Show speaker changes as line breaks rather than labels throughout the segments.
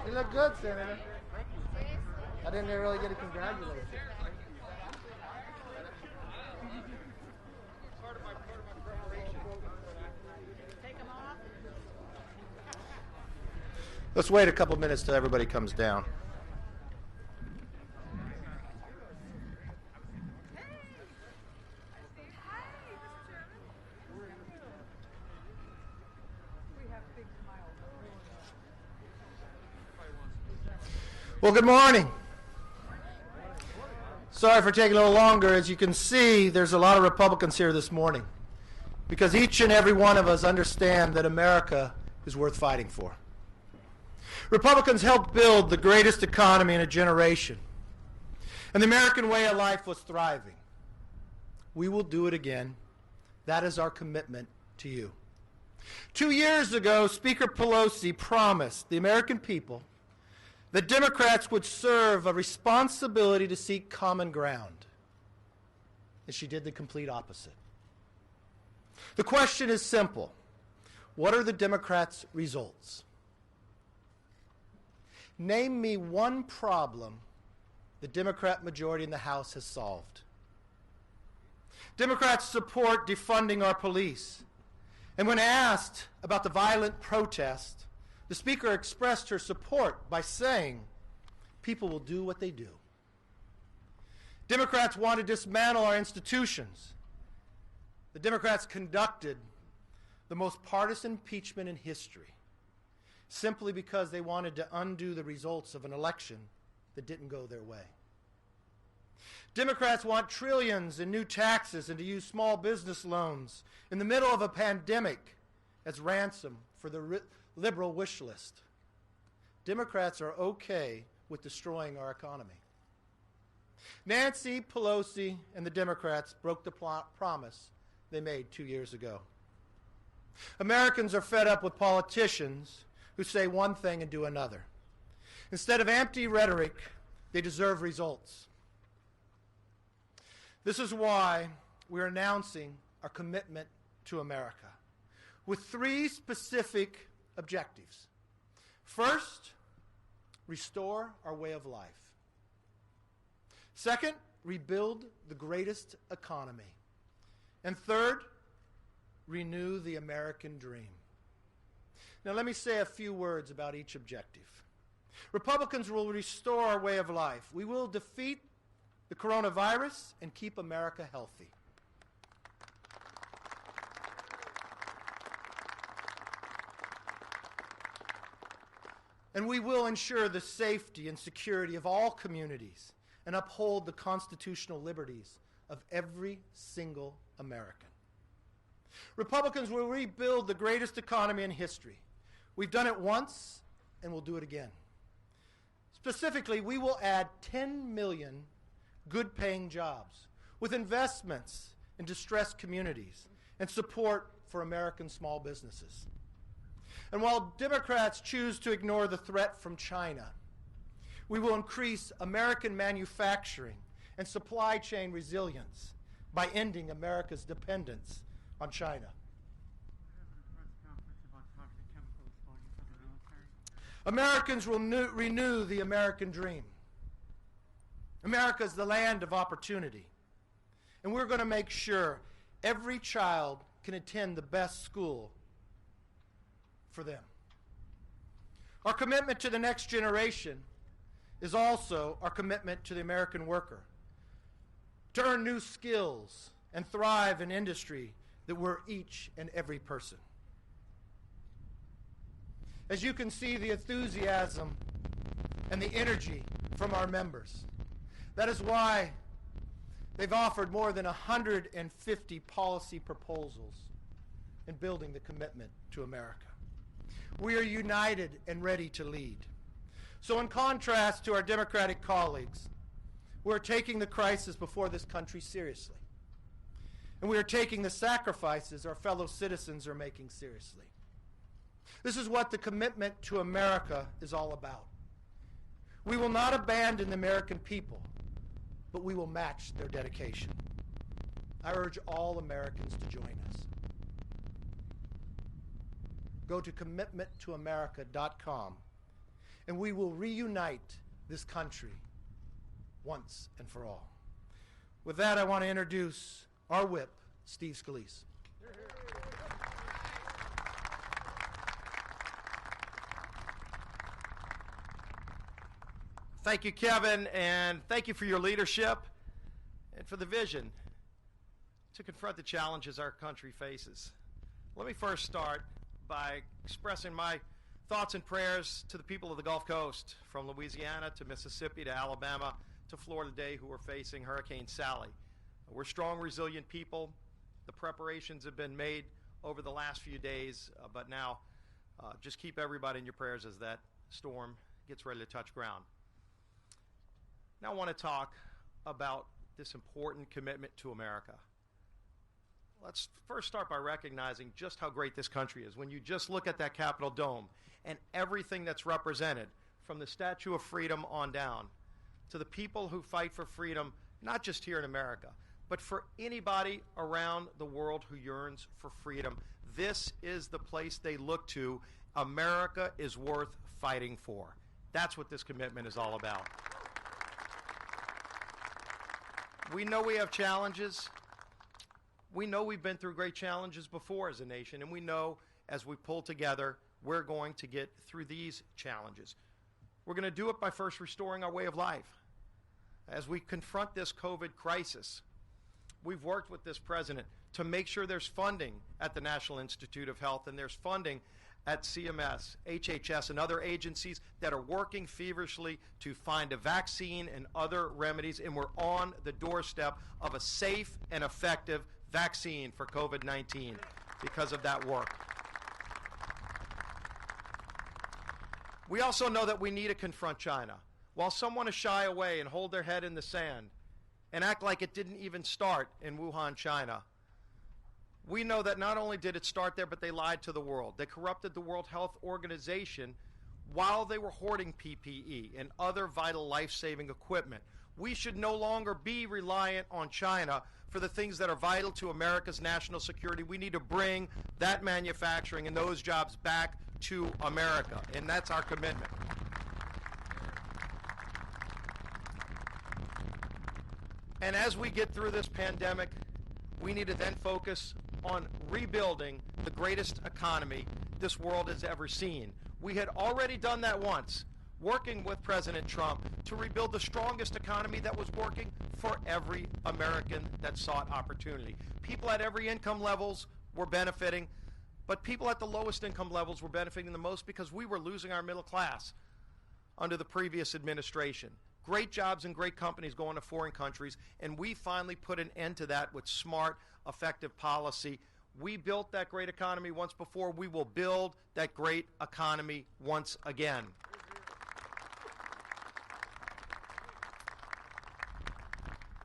You look good, Senator. I didn't really get a congratulations. Let's wait a couple minutes till everybody comes down. Well, good morning. Sorry for taking a little longer. As you can see, there's a lot of Republicans here this morning because each and every one of us understand that America is worth fighting for. Republicans helped build the greatest economy in a generation, and the American way of life was thriving. We will do it again. That is our commitment to you. 2 years ago, Speaker Pelosi promised the American people that Democrats would serve a responsibility to seek common ground. And she did the complete opposite. The question is simple. What are the Democrats' results? Name me one problem the Democrat majority in the House has solved. Democrats support defunding our police. And when asked about the violent protest, the Speaker expressed her support by saying, people will do what they do. Democrats want to dismantle our institutions. The Democrats conducted the most partisan impeachment in history simply because they wanted to undo the results of an election that didn't go their way. Democrats want trillions in new taxes and to use small business loans in the middle of a pandemic as ransom for the liberal wish list. Democrats are okay with destroying our economy. Nancy Pelosi and the Democrats broke the promise they made 2 years ago. Americans are fed up with politicians who say one thing and do another. Instead of empty rhetoric, they deserve results. This is why we're announcing our commitment to America with 3 specific objectives. First, restore our way of life. Second, rebuild the greatest economy. And third, renew the American dream. Now let me say a few words about each objective. Republicans will restore our way of life. We will defeat the coronavirus and keep America healthy. And we will ensure the safety and security of all communities and uphold the constitutional liberties of every single American. Republicans will rebuild the greatest economy in history. We've done it once, and we'll do it again. Specifically, we will add 10 million good-paying jobs with investments in distressed communities and support for American small businesses. And while Democrats choose to ignore the threat from China, we will increase American manufacturing and supply chain resilience by ending America's dependence on China. Americans will renew the American dream. America is the land of opportunity, and we're going to make sure every child can attend the best school for them. Our commitment to the next generation is also our commitment to the American worker, to earn new skills and thrive in industry that we're each and every person. As you can see, the enthusiasm and the energy from our members. That is why they've offered more than 150 policy proposals in building the commitment to America. We are united and ready to lead. So in contrast to our Democratic colleagues, we're taking the crisis before this country seriously. And we are taking the sacrifices our fellow citizens are making seriously. This is what the commitment to America is all about. We will not abandon the American people, but we will match their dedication. I urge all Americans to join us. Go to commitmenttoamerica.com and we will reunite this country once and for all. With that, I want to introduce our whip, Steve Scalise.
Thank you, Kevin, and thank you for your leadership and for the vision to confront the challenges our country faces. Let me first start by expressing my thoughts and prayers to the people of the Gulf Coast, from Louisiana to Mississippi to Alabama to Florida today, who are facing Hurricane Sally. We're strong, resilient people. The preparations have been made over the last few days, but now just keep everybody in your prayers as that storm gets ready to touch ground. Now I want to talk about this important commitment to America. Let's first start by recognizing just how great this country is. When you just look at that Capitol dome and everything that's represented, from the Statue of Freedom on down, to the people who fight for freedom, not just here in America, but for anybody around the world who yearns for freedom, this is the place they look to. America is worth fighting for. That's what this commitment is all about. We know we have challenges. We know we've been through great challenges before as a nation, and we know as we pull together, we're going to get through these challenges. We're going to do it by first restoring our way of life. As we confront this COVID crisis, we've worked with this president to make sure there's funding at the National Institute of Health and there's funding at CMS, HHS, and other agencies that are working feverishly to find a vaccine and other remedies, and we're on the doorstep of a safe and effective vaccine for COVID-19 because of that work. We also know that we need to confront China. While some want to shy away and hold their head in the sand and act like it didn't even start in Wuhan, China, we know that not only did it start there, but they lied to the world. They corrupted the World Health Organization while they were hoarding PPE and other vital life-saving equipment. We should no longer be reliant on China for the things that are vital to America's national security. We need to bring that manufacturing and those jobs back to America, and that's our commitment. And as we get through this pandemic, we need to then focus on rebuilding the greatest economy this world has ever seen. We had already done that once, working with President Trump to rebuild the strongest economy that was working for every American that sought opportunity. People at every income levels were benefiting, but people at the lowest income levels were benefiting the most because we were losing our middle class under the previous administration. Great jobs and great companies going to foreign countries, and we finally put an end to that with smart, effective policy. We built that great economy once before. We will build that great economy once again.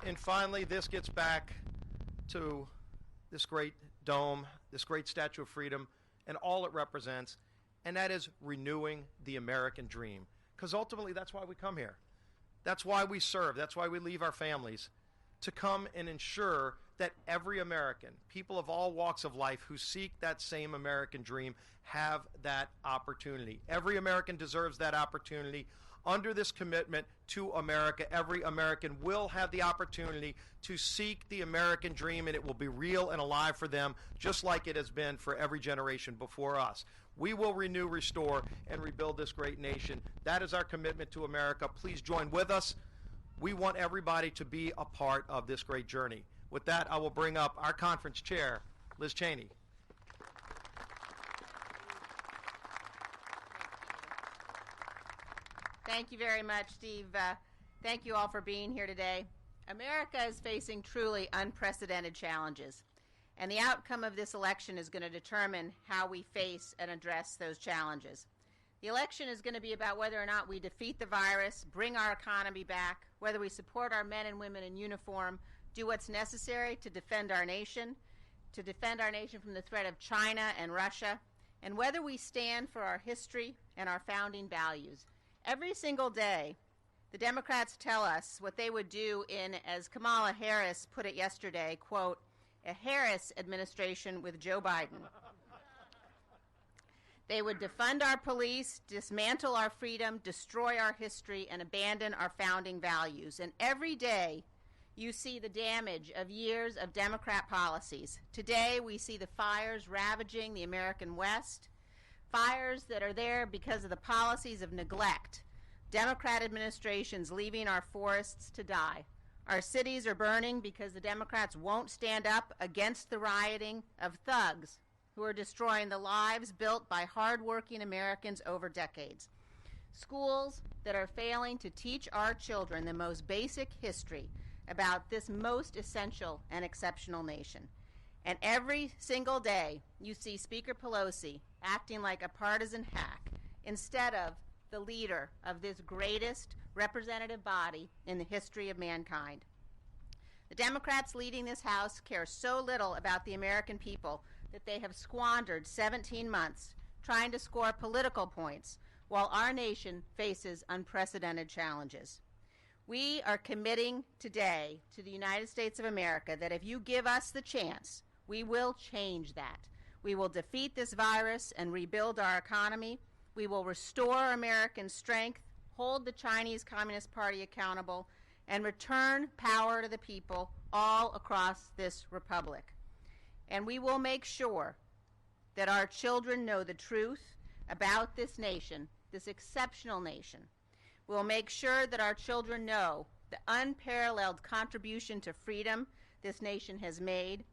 And finally, this gets back to this great dome, this great Statue of Freedom, and all it represents, and that is renewing the American dream. Because ultimately, that's why we come here. That's why we serve. That's why we leave our families, to come and ensure that every American, people of all walks of life who seek that same American dream, have that opportunity. Every American deserves that opportunity. Under this commitment to America, every American will have the opportunity to seek the American dream, and it will be real and alive for them, just like it has been for every generation before us. We will renew, restore, and rebuild this great nation. That is our commitment to America. Please join with us. We want everybody to be a part of this great journey. With that, I will bring up our conference chair, Liz Cheney.
Thank you very much, Steve. Thank you all for being here today. America is facing truly unprecedented challenges, and the outcome of this election is going to determine how we face and address those challenges. The election is going to be about whether or not we defeat the virus, bring our economy back, whether we support our men and women in uniform, do what's necessary to defend our nation from the threat of China and Russia, and whether we stand for our history and our founding values. Every single day, the Democrats tell us what they would do in, as Kamala Harris put it yesterday, quote, a Harris administration with Joe Biden. They would defund our police, dismantle our freedom, destroy our history, and abandon our founding values. And every day, you see the damage of years of Democrat policies. Today, we see the fires ravaging the American West, fires that are there because of the policies of neglect, Democrat administrations leaving our forests to die. Our cities are burning because the Democrats won't stand up against the rioting of thugs who are destroying the lives built by hardworking Americans over decades. Schools that are failing to teach our children the most basic history about this most essential and exceptional nation. And every single day, you see Speaker Pelosi acting like a partisan hack instead of the leader of this greatest representative body in the history of mankind. The Democrats leading this House care so little about the American people that they have squandered 17 months trying to score political points while our nation faces unprecedented challenges. We are committing today to the United States of America that if you give us the chance, we will change that. We will defeat this virus and rebuild our economy. We will restore American strength, hold the Chinese Communist Party accountable, and return power to the people all across this republic. And we will make sure that our children know the truth about this nation, this exceptional nation. We'll make sure that our children know the unparalleled contribution to freedom this nation has made,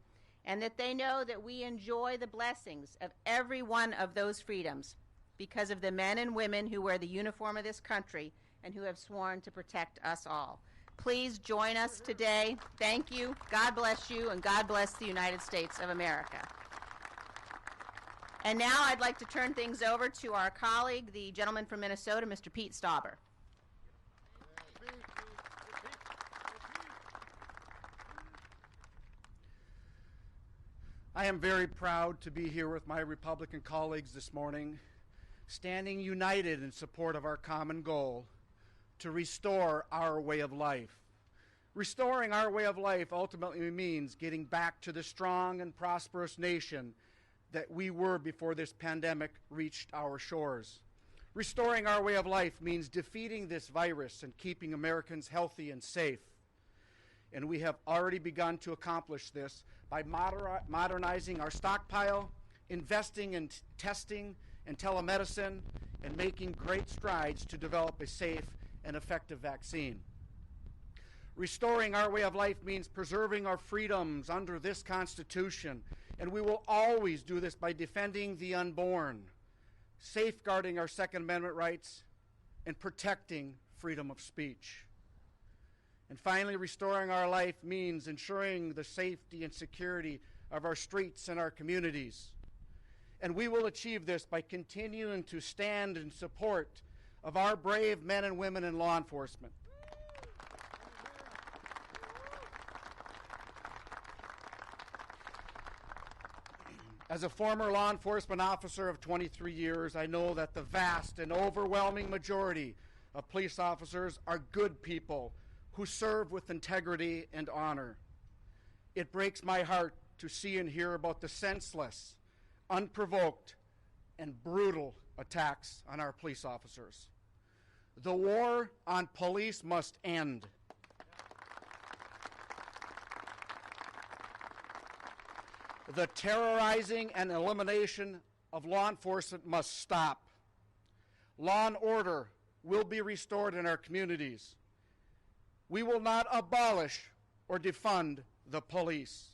and that they know that we enjoy the blessings of every one of those freedoms because of the men and women who wear the uniform of this country and who have sworn to protect us all. Please join us today. Thank you. God bless you, and God bless the United States of America. And now I'd like to turn things over to our colleague, the gentleman from Minnesota, Mr. Pete Stauber.
I am very proud to be here with my Republican colleagues this morning, standing united in support of our common goal to restore our way of life. Restoring our way of life ultimately means getting back to the strong and prosperous nation that we were before this pandemic reached our shores. Restoring our way of life means defeating this virus and keeping Americans healthy and safe. And we have already begun to accomplish this by modernizing our stockpile, investing in testing and telemedicine, and making great strides to develop a safe and effective vaccine. Restoring our way of life means preserving our freedoms under this Constitution, and we will always do this by defending the unborn, safeguarding our Second Amendment rights, and protecting freedom of speech. And finally, restoring our life means ensuring the safety and security of our streets and our communities. And we will achieve this by continuing to stand in support of our brave men and women in law enforcement. As a former law enforcement officer of 23 years, I know that the vast and overwhelming majority of police officers are good people who serve with integrity and honor. It breaks my heart to see and hear about the senseless, unprovoked, and brutal attacks on our police officers. The war on police must end. The terrorizing and elimination of law enforcement must stop. Law and order will be restored in our communities. We will not abolish or defund the police.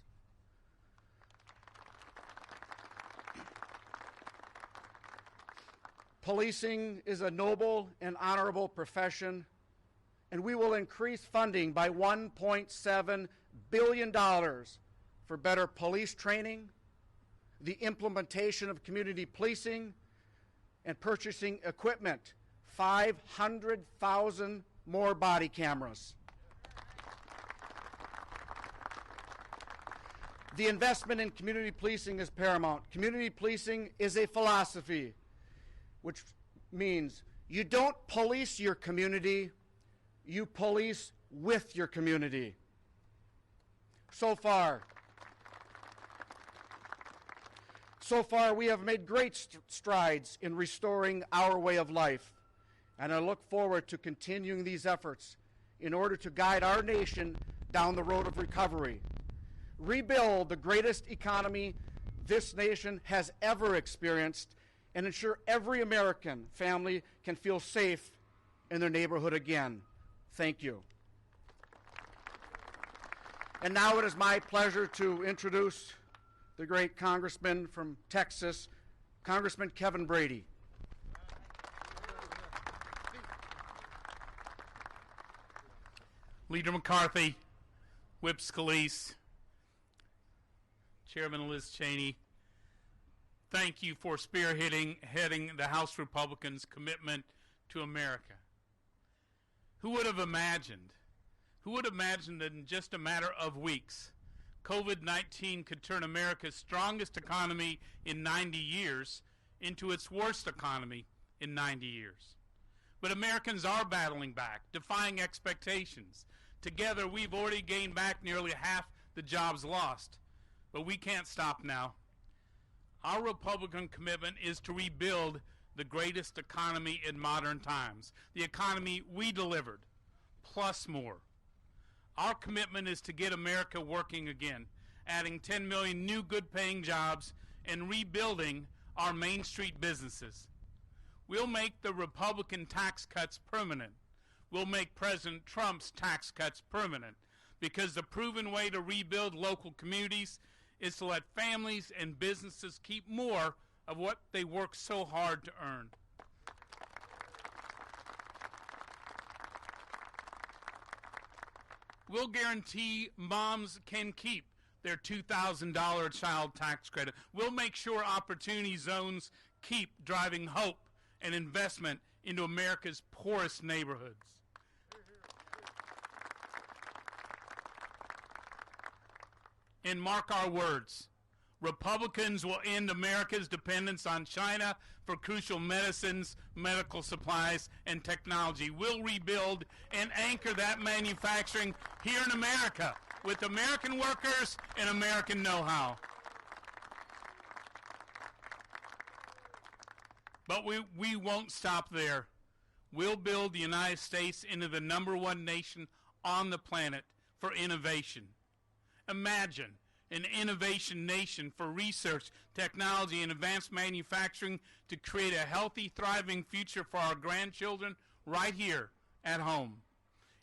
Policing is a noble and honorable profession, and we will increase funding by $1.7 billion for better police training, the implementation of community policing, and purchasing equipment, 500,000 more body cameras. The investment in community policing is paramount. Community policing is a philosophy, which means you don't police your community, you police with your community. So far, we have made great strides in restoring our way of life, and I look forward to continuing these efforts in order to guide our nation down the road of recovery, rebuild the greatest economy this nation has ever experienced, and ensure every American family can feel safe in their neighborhood again. Thank you. And now it is my pleasure to introduce the great Congressman from Texas, Congressman Kevin Brady.
Leader McCarthy, Whip Scalise, Chairman Liz Cheney, thank you for spearheading the House Republicans' commitment to America. Who would have imagined that in just a matter of weeks, COVID-19 could turn America's strongest economy in 90 years into its worst economy in 90 years? But Americans are battling back, defying expectations. Together, we've already gained back nearly half the jobs lost. But we can't stop now. Our Republican commitment is to rebuild the greatest economy in modern times, the economy we delivered, plus more. Our commitment is to get America working again, adding 10 million new good-paying jobs and rebuilding our Main Street businesses. We'll make the Republican tax cuts permanent. We'll make President Trump's tax cuts permanent, because the proven way to rebuild local communities is to let families and businesses keep more of what they work so hard to earn. We'll guarantee moms can keep their $2,000 child tax credit. We'll make sure opportunity zones keep driving hope and investment into America's poorest neighborhoods. And mark our words, Republicans will end America's dependence on China for crucial medicines, medical supplies, and technology. We'll rebuild and anchor that manufacturing here in America with American workers and American know-how. But we won't stop there. We'll build the United States into the #1 nation on the planet for innovation. Imagine an innovation nation for research, technology, and advanced manufacturing to create a healthy, thriving future for our grandchildren right here at home.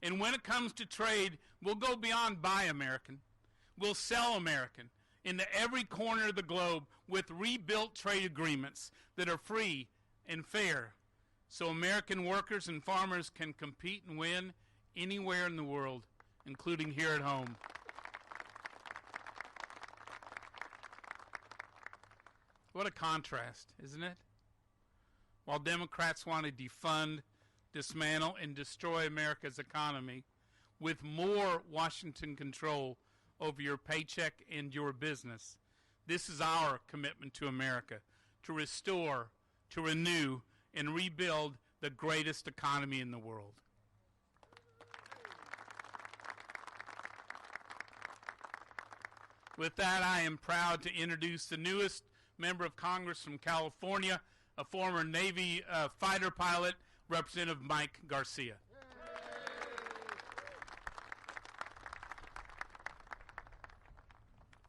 And when it comes to trade, we'll go beyond buy American. We'll sell American into every corner of the globe with rebuilt trade agreements that are free and fair, so American workers and farmers can compete and win anywhere in the world, including here at home. What a contrast, isn't it? While Democrats want to defund, dismantle, and destroy America's economy with more Washington control over your paycheck and your business, this is our commitment to America, to restore, to renew, and rebuild the greatest economy in the world. With that, I am proud to introduce the newest member of Congress from California, a former Navy fighter pilot, Representative Mike Garcia.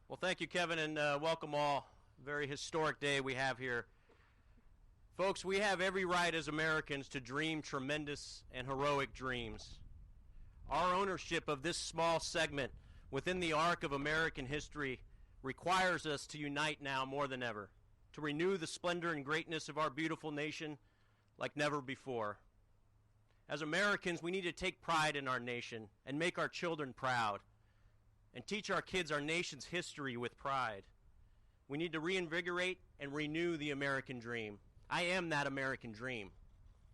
Well, thank you, Kevin, and welcome all. Very historic day we have here. Folks, we have every right as Americans to dream tremendous and heroic dreams. Our ownership of this small segment within the arc of American history requires us to unite now more than ever, to renew the splendor and greatness of our beautiful nation like never before. As Americans, we need to take pride in our nation and make our children proud, and teach our kids our nation's history with pride. We need to reinvigorate and renew the American dream. I am that American dream.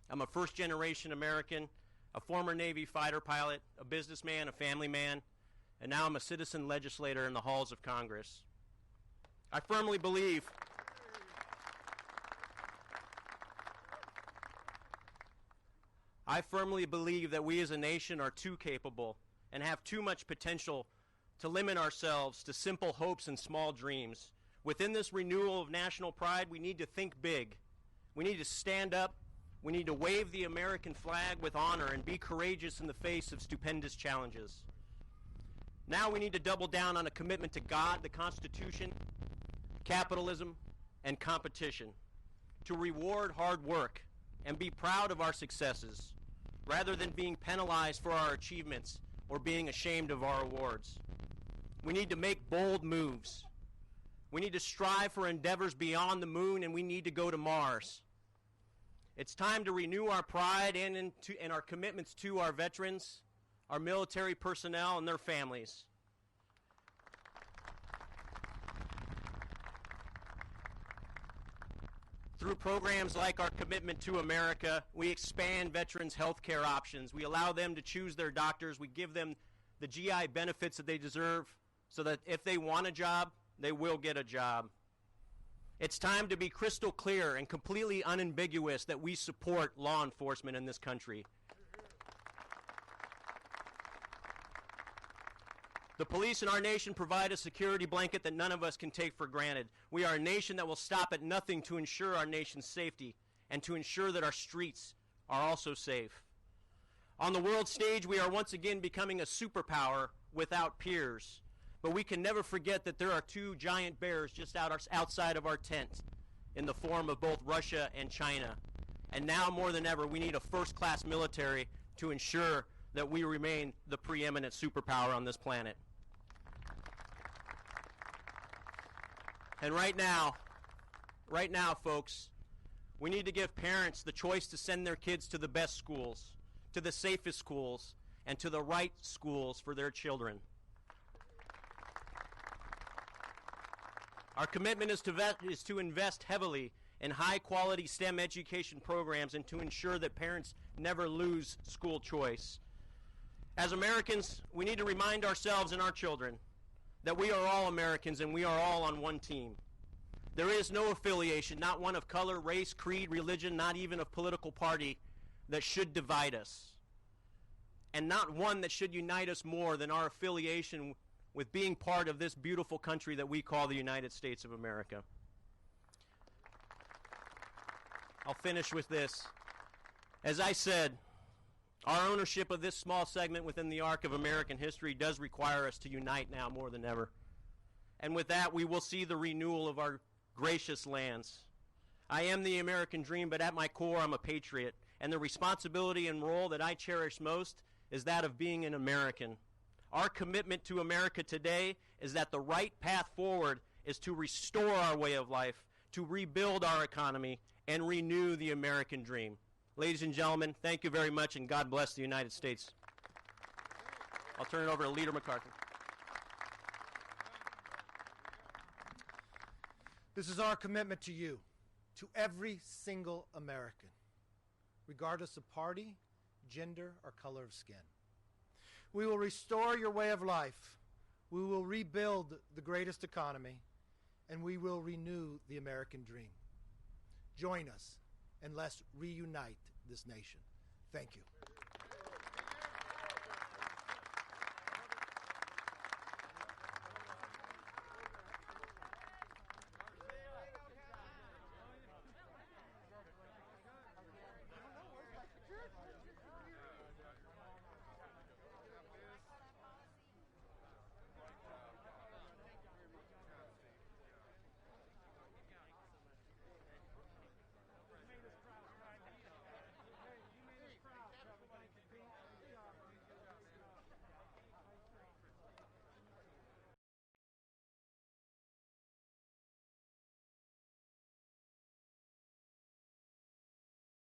I'm a first-generation American, a former Navy fighter pilot, a businessman, a family man, and now I'm a citizen legislator in the halls of Congress. I firmly believe that we as a nation are too capable and have too much potential to limit ourselves to simple hopes and small dreams. Within this renewal of national pride, we need to think big. We need to stand up. We need to wave the American flag with honor and be courageous in the face of stupendous challenges. Now we need to double down on a commitment to God, the Constitution, capitalism, and competition, to reward hard work and be proud of our successes, rather than being penalized for our achievements or being ashamed of our awards. We need to make bold moves. We need to strive for endeavors beyond the moon, and we need to go to Mars. It's time to renew our pride and our commitments to our veterans, our military personnel, and their families. Through programs like our Commitment to America, we expand veterans' health care options. We allow them to choose their doctors. We give them the GI benefits that they deserve so that if they want a job, they will get a job. It's time to be crystal clear and completely unambiguous that we support law enforcement in this country. The police in our nation provide a security blanket that none of us can take for granted. We are a nation that will stop at nothing to ensure our nation's safety and to ensure that our streets are also safe. On the world stage, we are once again becoming a superpower without peers. But we can never forget that there are two giant bears just outside of our tent in the form of both Russia and China. And now more than ever, we need a first-class military to ensure that we remain the preeminent superpower on this planet. And right now, folks, we need to give parents the choice to send their kids to the best schools, to the safest schools, and to the right schools for their children. Our commitment is to invest heavily in high-quality STEM education programs and to ensure that parents never lose school choice. As Americans, we need to remind ourselves and our children that we are all Americans and we are all on one team. There is no affiliation, not one of color, race, creed, religion, not even of political party, that should divide us. And not one that should unite us more than our affiliation with being part of this beautiful country that we call the United States of America. I'll finish with this. As I said, our ownership of this small segment within the arc of American history does require us to unite now more than ever. And with that, we will see the renewal of our gracious lands. I am the American dream, but at my core, I'm a patriot. And the responsibility and role that I cherish most is that of being an American. Our commitment to America today is that the right path forward is to restore our way of life, to rebuild our economy, and renew the American dream. Ladies and gentlemen, thank you very much, and God bless the United States. I'll turn it over to Leader McCarthy.
This is our commitment to you, to every single American, regardless of party, gender, or color of skin. We will restore your way of life. We will rebuild the greatest economy, and we will renew the American dream. Join us, and let's reunite this nation. Thank you.